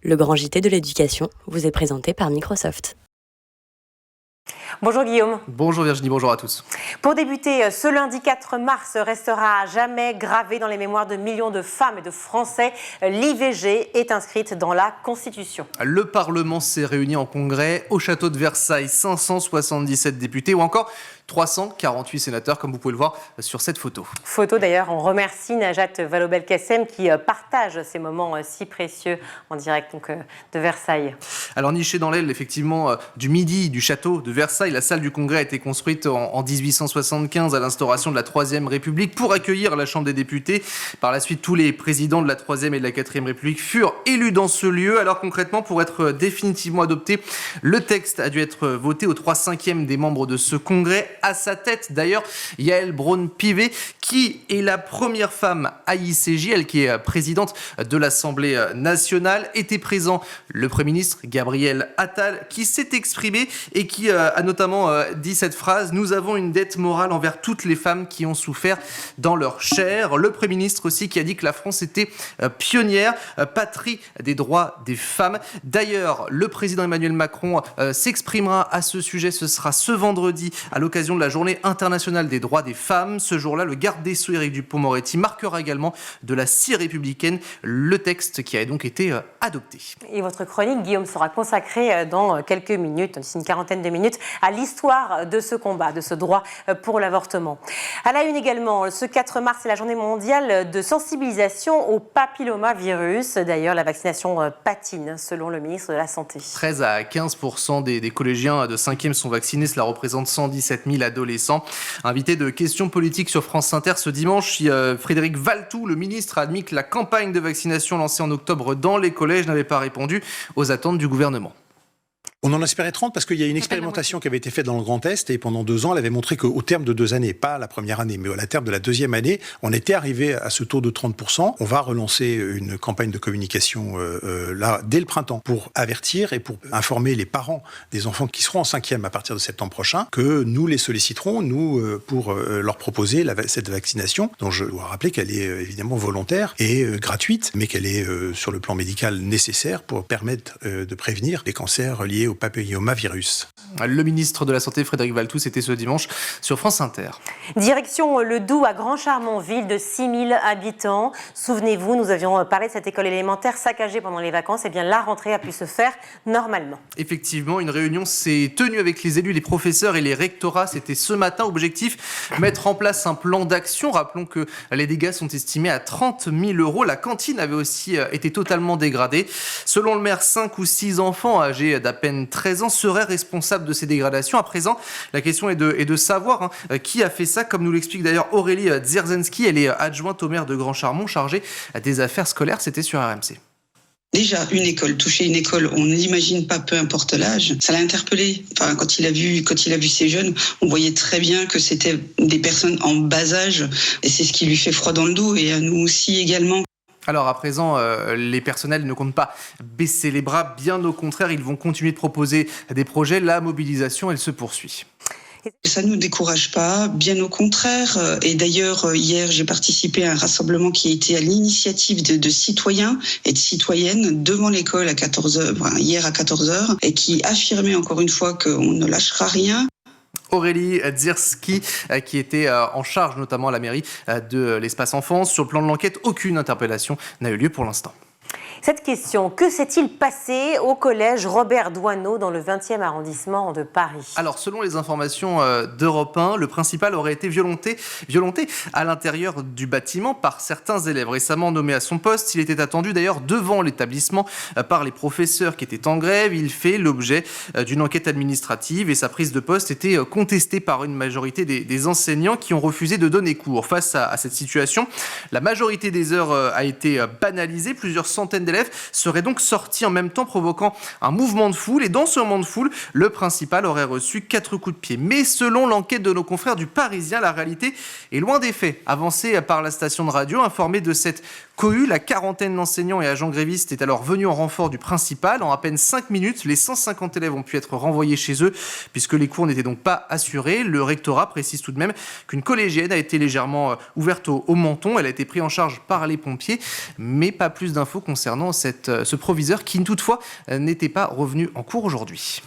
Le grand JT de l'éducation vous est présenté par Microsoft. Bonjour Guillaume. Bonjour Virginie, bonjour à tous. Pour débuter, ce lundi 4 mars restera à jamais gravé dans les mémoires de millions de femmes et de Français. L'IVG est inscrite dans la Constitution. Le Parlement s'est réuni en congrès au château de Versailles, 577 députés ou encore 348 sénateurs, comme vous pouvez le voir sur cette photo. Photo d'ailleurs, on remercie Najat Vallaud-Belkacem qui partage ces moments si précieux en direct de Versailles. Alors nichée dans l'aile effectivement du midi du château de Versailles, la salle du congrès a été construite en 1875 à l'instauration de la Troisième République pour accueillir la Chambre des députés. Par la suite, tous les présidents de la Troisième et de la Quatrième République furent élus dans ce lieu. Alors concrètement, pour être définitivement adopté, le texte a dû être voté aux 3/5 des membres de ce congrès. À sa tête, d'ailleurs, Yaël Braun-Pivet, qui est la première femme à ICJ, elle qui est présidente de l'Assemblée nationale. Était présent le Premier ministre Gabriel Attal, qui s'est exprimé et qui a notamment dit cette phrase: « Nous avons une dette morale envers toutes les femmes qui ont souffert dans leur chair ». Le Premier ministre aussi qui a dit que la France était pionnière, patrie des droits des femmes. D'ailleurs, le président Emmanuel Macron s'exprimera à ce sujet. Ce sera ce vendredi à l'occasion de la Journée internationale des droits des femmes. Ce jour-là, le garde des Sceaux Éric Dupond-Moretti marquera également de la scie républicaine le texte qui a donc été adopté. Et votre chronique, Guillaume, sera consacrée dans quelques minutes, d'ici une quarantaine de minutes, à l'histoire de ce combat, de ce droit pour l'avortement. À la une également, ce 4 mars, c'est la journée mondiale de sensibilisation au papillomavirus. D'ailleurs, la vaccination patine, selon le ministre de la Santé. 13 à 15% des collégiens de 5e sont vaccinés. Cela représente 117 000 adolescents. Invité de questions politiques sur France Inter ce dimanche, Frédéric Valletoux, le ministre, a admis que la campagne de vaccination lancée en octobre dans les collèges n'avait pas répondu aux attentes du gouvernement. On en espérait 30 parce qu'il y a une expérimentation qui avait été faite dans le Grand Est et pendant 2 ans, elle avait montré qu'au terme de 2 années, pas la première année, mais à terme de la deuxième année, on était arrivé à ce taux de 30%. On va relancer une campagne de communication là dès le printemps pour avertir et pour informer les parents des enfants qui seront en 5e à partir de septembre prochain que nous les solliciterons, pour leur proposer cette vaccination, dont je dois rappeler qu'elle est évidemment volontaire et gratuite, mais qu'elle est sur le plan médical nécessaire pour permettre de prévenir les cancers liés au papillomavirus. Le ministre de la Santé, Frédéric Valletoux, c'était ce dimanche sur France Inter. Direction le Doubs, à Grand-Charmont, ville de 6 000 habitants. Souvenez-vous, nous avions parlé de cette école élémentaire saccagée pendant les vacances. Eh bien, la rentrée a pu se faire normalement. Effectivement, une réunion s'est tenue avec les élus, les professeurs et les rectorats. C'était ce matin. Objectif, mettre en place un plan d'action. Rappelons que les dégâts sont estimés à 30 000 €. La cantine avait aussi été totalement dégradée. Selon le maire, 5 ou 6 enfants âgés d'à peine 13 ans seraient responsables de ces dégradations. À présent, la question est de savoir qui a fait ça, comme nous l'explique d'ailleurs Aurélie Dzierżenski. Elle est adjointe au maire de Grand-Charmont, chargée des affaires scolaires. C'était sur RMC. Déjà, une école, toucher une école, on ne l'imagine pas, peu importe l'âge. Ça l'a interpellé. Enfin, quand il a vu ces jeunes, on voyait très bien que c'était des personnes en bas âge. Et c'est ce qui lui fait froid dans le dos, et à nous aussi également. Alors à présent, les personnels ne comptent pas baisser les bras, bien au contraire, ils vont continuer de proposer des projets. La mobilisation, elle se poursuit. Ça ne nous décourage pas, bien au contraire. Et d'ailleurs, hier, j'ai participé à un rassemblement qui a été à l'initiative de citoyens et de citoyennes devant l'école à 14h, hier à 14h, et qui affirmait encore une fois qu'on ne lâchera rien. Aurélie Dzierżenski, qui était en charge notamment à la mairie de l'espace enfance. Sur le plan de l'enquête, aucune interpellation n'a eu lieu pour l'instant. Cette question, que s'est-il passé au collège Robert Doisneau dans le 20e arrondissement de Paris ? Alors, selon les informations d'Europe 1, le principal aurait été violenté à l'intérieur du bâtiment par certains élèves. Récemment nommé à son poste, il était attendu d'ailleurs devant l'établissement par les professeurs qui étaient en grève. Il fait l'objet d'une enquête administrative et sa prise de poste était contestée par une majorité des enseignants qui ont refusé de donner cours. Face à cette situation, la majorité des heures a été banalisée. Plusieurs centaines d'élèves seraient donc sortis en même temps, provoquant un mouvement de foule. Et dans ce mouvement de foule, le principal aurait reçu 4 coups de pied. Mais selon l'enquête de nos confrères du Parisien, la réalité est loin des faits. Avancée par la station de radio, informée de cette cohue. La quarantaine d'enseignants et agents grévistes est alors venue en renfort du principal. En à peine 5 minutes, les 150 élèves ont pu être renvoyés chez eux puisque les cours n'étaient donc pas assurés. Le rectorat précise tout de même qu'une collégienne a été légèrement ouverte au menton. Elle a été prise en charge par les pompiers, mais pas plus d'infos concernant ce proviseur qui toutefois n'était pas revenu en cours aujourd'hui.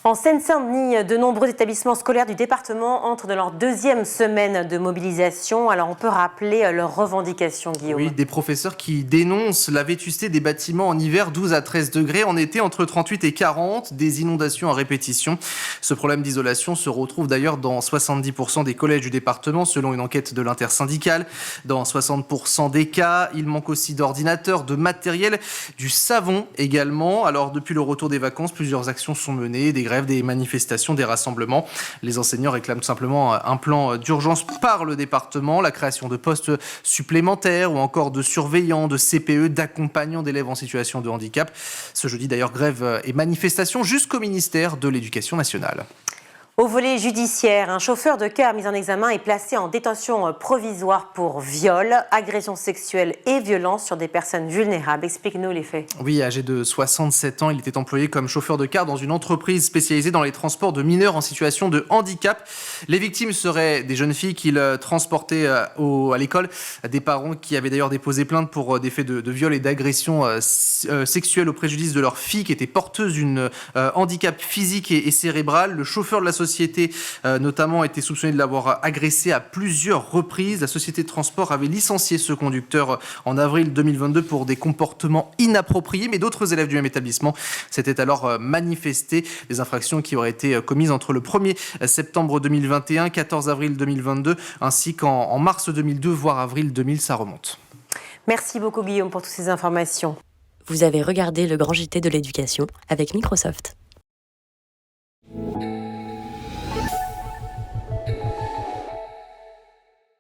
En Seine-Saint-Denis, de nombreux établissements scolaires du département entrent dans leur deuxième semaine de mobilisation. Alors on peut rappeler leurs revendications, Guillaume. Oui, des professeurs qui dénoncent la vétusté des bâtiments en hiver, 12 à 13 degrés, en été entre 38 et 40, des inondations à répétition. Ce problème d'isolation se retrouve d'ailleurs dans 70% des collèges du département, selon une enquête de l'intersyndicale. Dans 60% des cas, il manque aussi d'ordinateurs, de matériel, du savon également. Alors depuis le retour des vacances, plusieurs actions sont menées, des grèves, des manifestations, des rassemblements. Les enseignants réclament tout simplement un plan d'urgence par le département, la création de postes supplémentaires ou encore de surveillants, de CPE, d'accompagnants d'élèves en situation de handicap. Ce jeudi d'ailleurs, grève et manifestation jusqu'au ministère de l'Éducation nationale. Au volet judiciaire, un chauffeur de car mis en examen est placé en détention provisoire pour viol, agression sexuelle et violence sur des personnes vulnérables. Explique-nous les faits. Oui, âgé de 67 ans, il était employé comme chauffeur de car dans une entreprise spécialisée dans les transports de mineurs en situation de handicap. Les victimes seraient des jeunes filles qu'il transportait à l'école, des parents qui avaient d'ailleurs déposé plainte pour des faits de viol et d'agression sexuelle au préjudice de leur fille qui était porteuse d'une handicap physique et cérébral. Le chauffeur de la société notamment était soupçonné de l'avoir agressé à plusieurs reprises. La société de transport avait licencié ce conducteur en avril 2022 pour des comportements inappropriés, mais d'autres élèves du même établissement s'étaient alors manifestés. Des infractions qui auraient été commises entre le 1er septembre 2021, 14 avril 2022, ainsi qu'en mars 2002, voire avril 2000, ça remonte. Merci beaucoup Guillaume pour toutes ces informations. Vous avez regardé le Grand JT de l'éducation avec Microsoft.